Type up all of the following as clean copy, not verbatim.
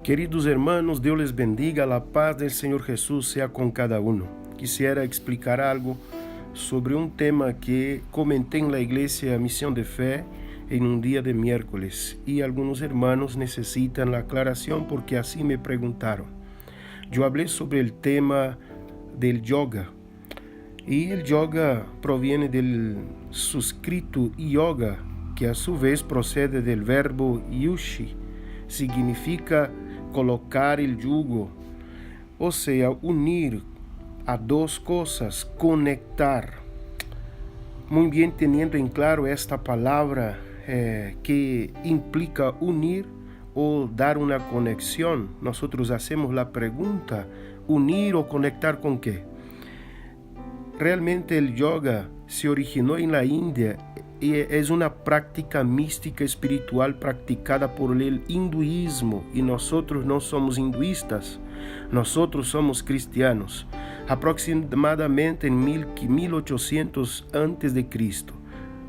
Queridos hermanos, Dios les bendiga, la paz del Señor Jesús sea con cada uno. Quisiera explicar algo sobre un tema que comenté en la iglesia Misión de Fe en un día de miércoles y algunos hermanos necesitan la aclaración porque así me preguntaron. Yo hablé sobre el tema del yoga y el yoga proviene del suscrito yoga, que a su vez procede del verbo yushi, significa colocar el yugo, o sea, unir a dos cosas, conectar. Muy bien, teniendo en claro esta palabra que implica unir o dar una conexión, nosotros hacemos la pregunta, ¿unir o conectar con qué? Realmente el yoga se originó en la India y es una práctica mística espiritual practicada por el hinduismo, y nosotros no somos hinduistas, nosotros somos cristianos, aproximadamente en 1800 a.C.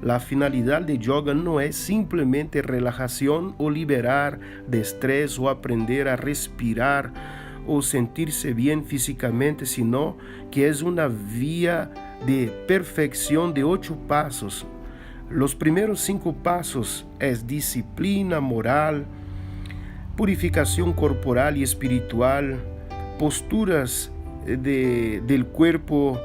La finalidad de yoga no es simplemente relajación o liberar de estrés o aprender a respirar o sentirse bien físicamente, sino que es una vía de perfección de 8 pasos. Los primeros 5 pasos es disciplina moral, purificación corporal y espiritual, posturas del cuerpo,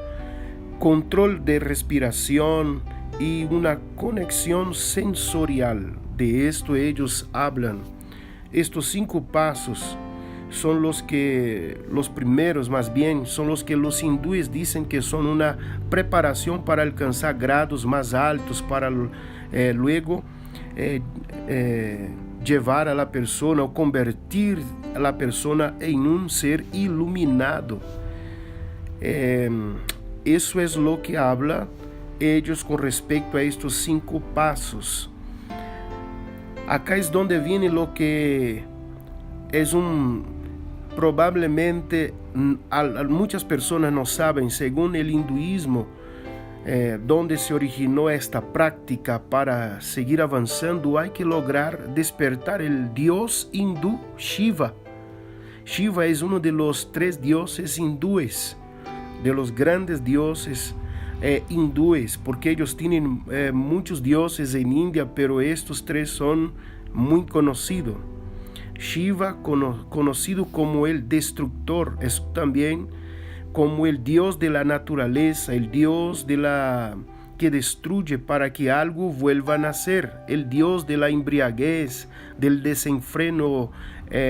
control de respiración y una conexión sensorial. De esto ellos hablan. Estos 5 pasos son los primeros, más bien, son los que los hindúes dicen que son una preparación para alcanzar grados más altos, para luego llevar a la persona o convertir a la persona en un ser iluminado. Eso es lo que habla ellos con respecto a estos 5 pasos. Acá es donde viene lo que es probablemente muchas personas no saben, según el hinduismo, donde se originó esta práctica. Para seguir avanzando hay que lograr despertar el dios hindú Shiva. Shiva es uno de los 3 dioses hindúes, de los grandes dioses hindúes, porque ellos tienen muchos dioses en India, pero estos 3 son muy conocidos. Shiva, conocido como el destructor, es también como el dios de la naturaleza, el dios que destruye para que algo vuelva a nacer, el dios de la embriaguez, del desenfreno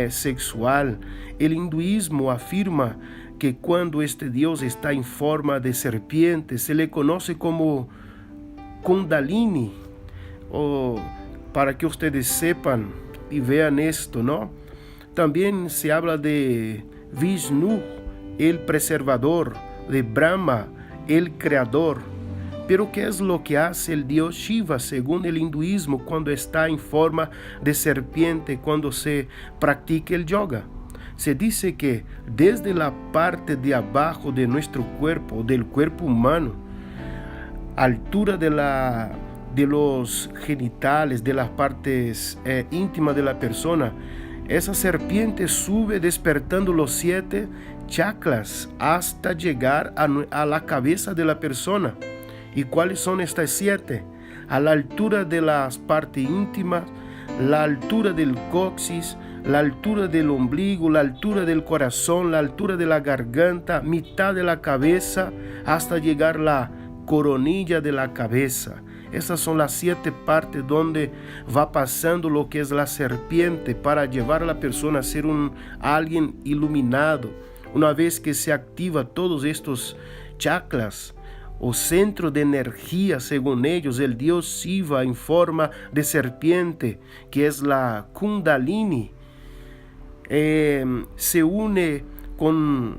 sexual. El hinduismo afirma que cuando este dios está en forma de serpiente, se le conoce como Kundalini, o para que ustedes sepan y vean esto, ¿no? También se habla de Vishnu, el preservador, de Brahma, el creador. Pero ¿qué es lo que hace el dios Shiva según el hinduismo cuando está en forma de serpiente, cuando se practica el yoga? Se dice que desde la parte de abajo de nuestro cuerpo, del cuerpo humano, altura de los genitales, de las partes íntimas de la persona, esa serpiente sube despertando los 7 chakras hasta llegar a la cabeza de la persona. ¿Y cuáles son estas 7? A la altura de las partes íntimas, la altura del coxis, la altura del ombligo, la altura del corazón, la altura de la garganta, mitad de la cabeza, hasta llegar a la coronilla de la cabeza. Esas son las 7 partes donde va pasando lo que es la serpiente para llevar a la persona a ser alguien iluminado. Una vez que se activa todos estos chakras, o centro de energía, según ellos, el dios Shiva en forma de serpiente, que es la Kundalini, se une con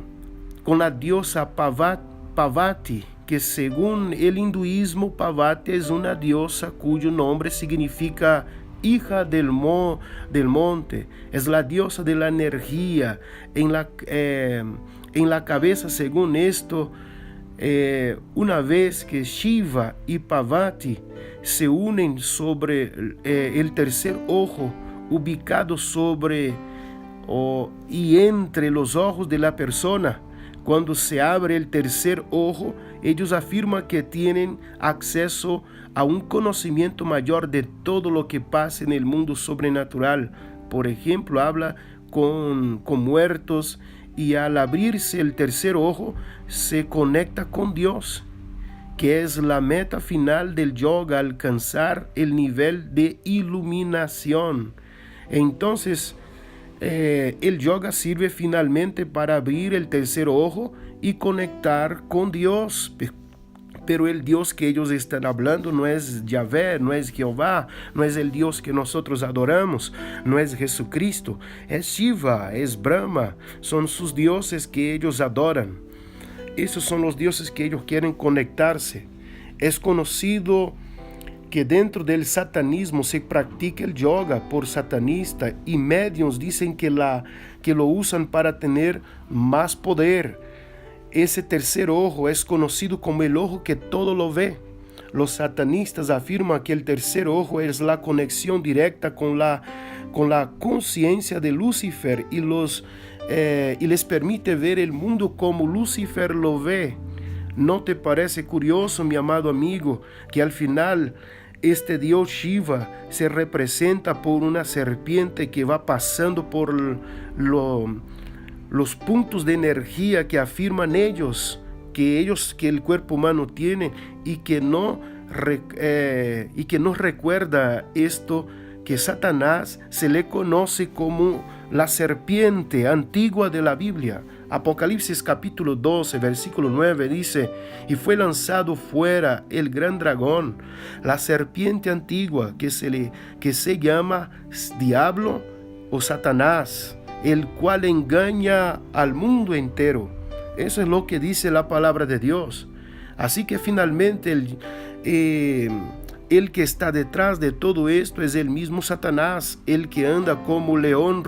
la diosa Parvati, que según el hinduismo, Parvati es una diosa cuyo nombre significa hija del monte, es la diosa de la energía. En la cabeza, según esto, una vez que Shiva y Parvati se unen sobre el tercer ojo, ubicado sobre y entre los ojos de la persona, cuando se abre el tercer ojo, ellos afirman que tienen acceso a un conocimiento mayor de todo lo que pasa en el mundo sobrenatural. Por ejemplo, habla con muertos, y al abrirse el tercer ojo se conecta con Dios, que es la meta final del yoga, alcanzar el nivel de iluminación. Entonces, el yoga sirve finalmente para abrir el tercer ojo y conectar con Dios. Pero el Dios que ellos están hablando no es Yahvé, no es Jehová, no es el Dios que nosotros adoramos, no es Jesucristo, es Shiva, es Brahma, son sus dioses que ellos adoran. Esos son los dioses que ellos quieren conectarse. Es conocido que dentro del satanismo se practica el yoga por satanistas, y medios dicen que lo usan para tener más poder. Ese tercer ojo es conocido como el ojo que todo lo ve. Los satanistas afirman que el tercer ojo es la conexión directa con la conciencia de Lucifer y les permite ver el mundo como Lucifer lo ve. ¿No te parece curioso, mi amado amigo, que al final este dios Shiva se representa por una serpiente que va pasando por los puntos de energía que afirman ellos que el cuerpo humano tiene, y que no recuerda esto, que Satanás se le conoce como la serpiente antigua de la Biblia? Apocalipsis capítulo 12, versículo 9 dice: y fue lanzado fuera el gran dragón, la serpiente antigua, que se llama Diablo o Satanás, el cual engaña al mundo entero. Eso es lo que dice la palabra de Dios. Así que finalmente el que está detrás de todo esto es el mismo Satanás, el que anda como león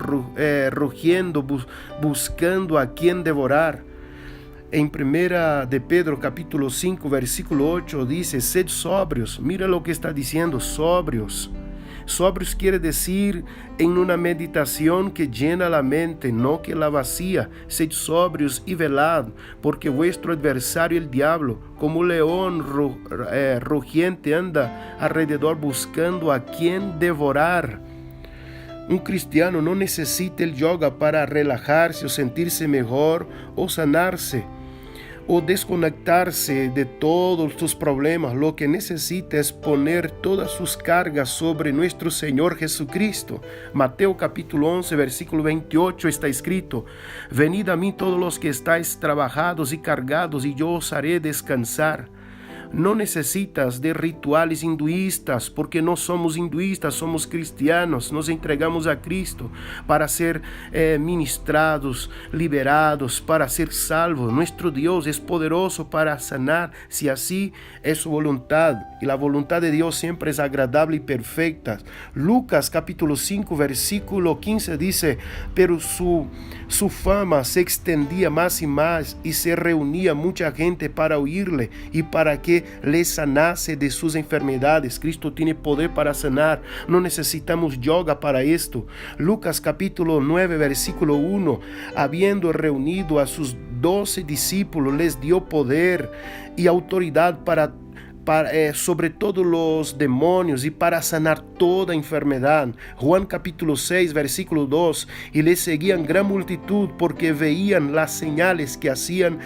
rugiendo, buscando a quien devorar. En primera de Pedro capítulo 5 versículo 8 dice: sed sobrios. Mira lo que está diciendo, sobrios. Sobrios quiere decir en una meditación que llena la mente, no que la vacía. Sed sobrios y velad, porque vuestro adversario el diablo, como león rugiente, anda alrededor buscando a quien devorar. Un cristiano no necesita el yoga para relajarse o sentirse mejor o sanarse o desconectarse de todos tus problemas. Lo que necesita es poner todas sus cargas sobre nuestro Señor Jesucristo. Mateo capítulo 11 versículo 28 está escrito: venid a mí todos los que estáis trabajados y cargados, y yo os haré descansar. No necesitas de rituales hinduistas, porque no somos hinduistas, somos cristianos. Nos entregamos a Cristo para ser ministrados, liberados, para ser salvos. Nuestro Dios es poderoso para sanar, si así es su voluntad. Y la voluntad de Dios siempre es agradable y perfecta. Lucas capítulo 5 versículo 15 dice: pero su fama se extendía más y más, y se reunía mucha gente para oírle y para que le sanase de sus enfermedades. Cristo tiene poder para sanar. No necesitamos yoga para esto. Lucas capítulo 9 versículo 1: habiendo reunido a sus 12 discípulos, les dio poder y autoridad sobre todos los demonios y para sanar toda enfermedad. Juan capítulo 6 versículo 2: y le seguían gran multitud, porque veían las señales que hacían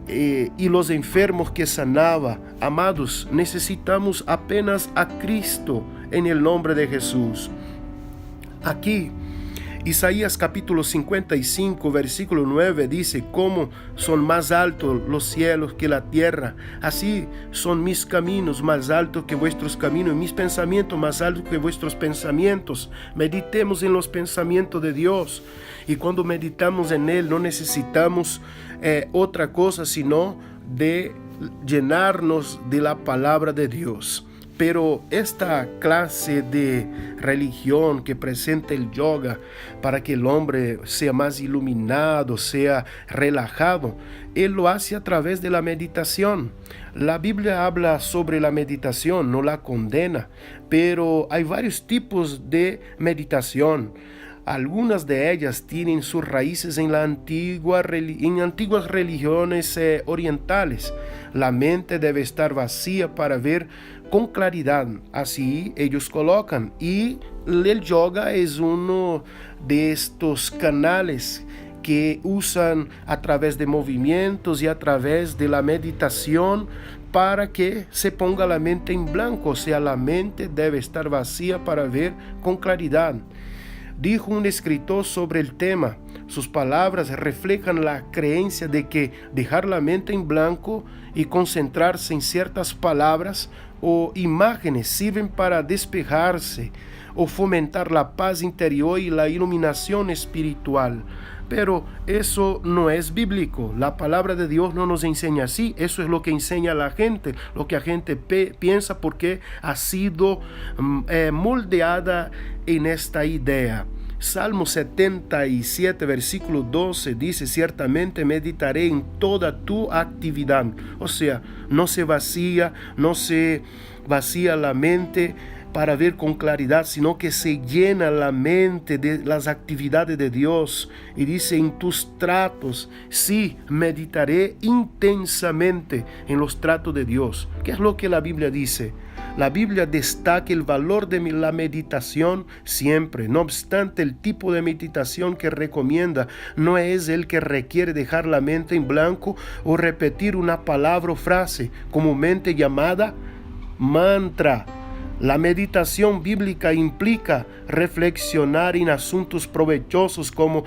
y los enfermos que sanaba. Amados, necesitamos apenas a Cristo en el nombre de Jesús. Aquí Isaías capítulo 55 versículo 9 dice: como son más altos los cielos que la tierra, así son mis caminos más altos que vuestros caminos, y mis pensamientos más altos que vuestros pensamientos. Meditemos en los pensamientos de Dios, y cuando meditamos en Él no necesitamos otra cosa sino de llenarnos de la palabra de Dios. Pero esta clase de religión que presenta el yoga para que el hombre sea más iluminado, sea relajado, él lo hace a través de la meditación. La Biblia habla sobre la meditación, no la condena, pero hay varios tipos de meditación. Algunas de ellas tienen sus raíces en antiguas religiones orientales. La mente debe estar vacía para ver con claridad, así ellos colocan. Y el yoga es uno de estos canales que usan a través de movimientos y a través de la meditación para que se ponga la mente en blanco, o sea, la mente debe estar vacía para ver con claridad. Dijo un escritor sobre el tema, sus palabras reflejan la creencia de que dejar la mente en blanco y concentrarse en ciertas palabras o imágenes sirven para despejarse o fomentar la paz interior y la iluminación espiritual. Pero eso no es bíblico. La palabra de Dios no nos enseña así. Eso es lo que enseña la gente, lo que la gente piensa porque ha sido moldeada en esta idea. Salmo 77, versículo 12 dice, ciertamente meditaré en toda tu actividad. O sea, no se vacía la mente para ver con claridad, sino que se llena la mente de las actividades de Dios. Y dice, en tus tratos, sí, meditaré intensamente en los tratos de Dios. ¿Qué es lo que la Biblia dice? La Biblia destaca el valor de la meditación siempre. No obstante, el tipo de meditación que recomienda no es el que requiere dejar la mente en blanco o repetir una palabra o frase, comúnmente llamada mantra. La meditación bíblica implica reflexionar en asuntos provechosos como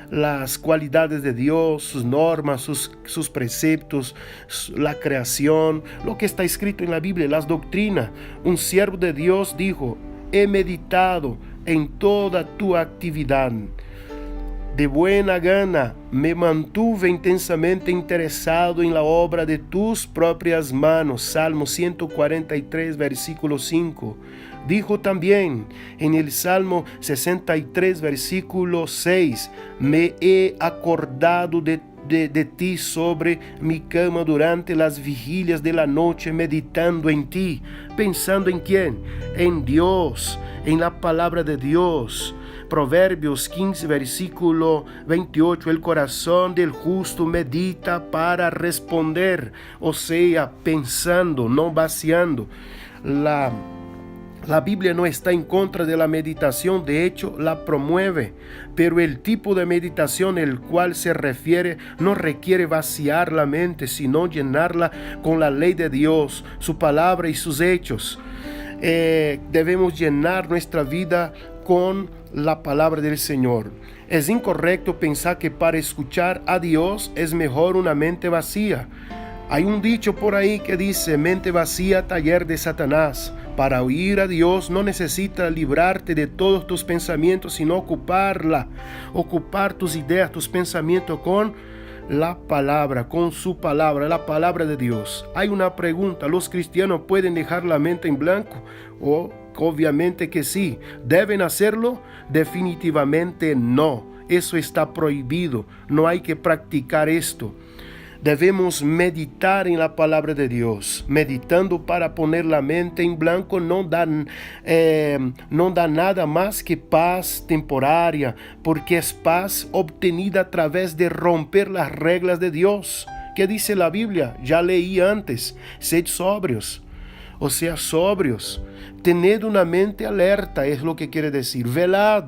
las cualidades de Dios, sus normas, sus preceptos, la creación, lo que está escrito en la Biblia, las doctrinas. Un siervo de Dios dijo, he meditado en toda tu actividad. De buena gana me mantuve intensamente interesado en la obra de tus propias manos. Salmo 143, versículo 5. Dijo también en el Salmo 63, versículo 6, me he acordado de ti sobre mi cama durante las vigilias de la noche, meditando en ti. ¿Pensando en quién? En Dios, en la palabra de Dios. Proverbios 15, versículo 28, el corazón del justo medita para responder, o sea, pensando, no vaciando. La Biblia no está en contra de la meditación, de hecho la promueve, pero el tipo de meditación el cual se refiere no requiere vaciar la mente, sino llenarla con la ley de Dios, su palabra y sus hechos. Debemos llenar nuestra vida con la palabra del Señor. Es incorrecto pensar que para escuchar a Dios es mejor una mente vacía. Hay un dicho por ahí que dice, mente vacía, taller de Satanás. Para oír a Dios no necesitas librarte de todos tus pensamientos, sino ocupar tus ideas, tus pensamientos con la palabra, con su palabra, la palabra de Dios. Hay una pregunta, ¿los cristianos pueden dejar la mente en blanco? Obviamente que sí. ¿Deben hacerlo? Definitivamente no. Eso está prohibido. No hay que practicar esto. Debemos meditar en la palabra de Dios. Meditando para poner la mente en blanco no da nada más que paz temporaria, porque es paz obtenida a través de romper las reglas de Dios. ¿Qué dice la Biblia? Ya leí antes. Sed sobrios. O sea, sobrios. Tened una mente alerta, es lo que quiere decir. Velad.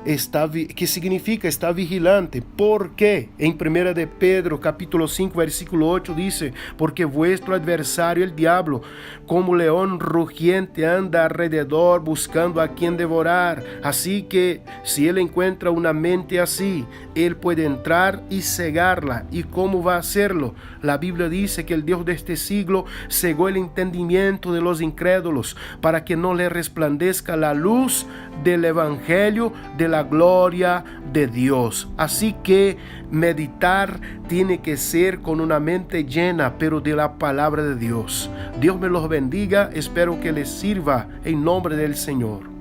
¿Qué significa? Está vigilante. ¿Por qué? En 1 de Pedro, capítulo 5, versículo 8 dice, porque vuestro adversario, el diablo, como león rugiente, anda alrededor buscando a quien devorar. Así que si él encuentra una mente así, él puede entrar y cegarla. ¿Y cómo va a hacerlo? La Biblia dice que el Dios de este siglo cegó el entendimiento de los incrédulos para que no le resplandezca la luz del evangelio de la gloria de Dios. Así que meditar tiene que ser con una mente llena, pero de la palabra de Dios. Dios me los bendiga, espero que les sirva en nombre del Señor.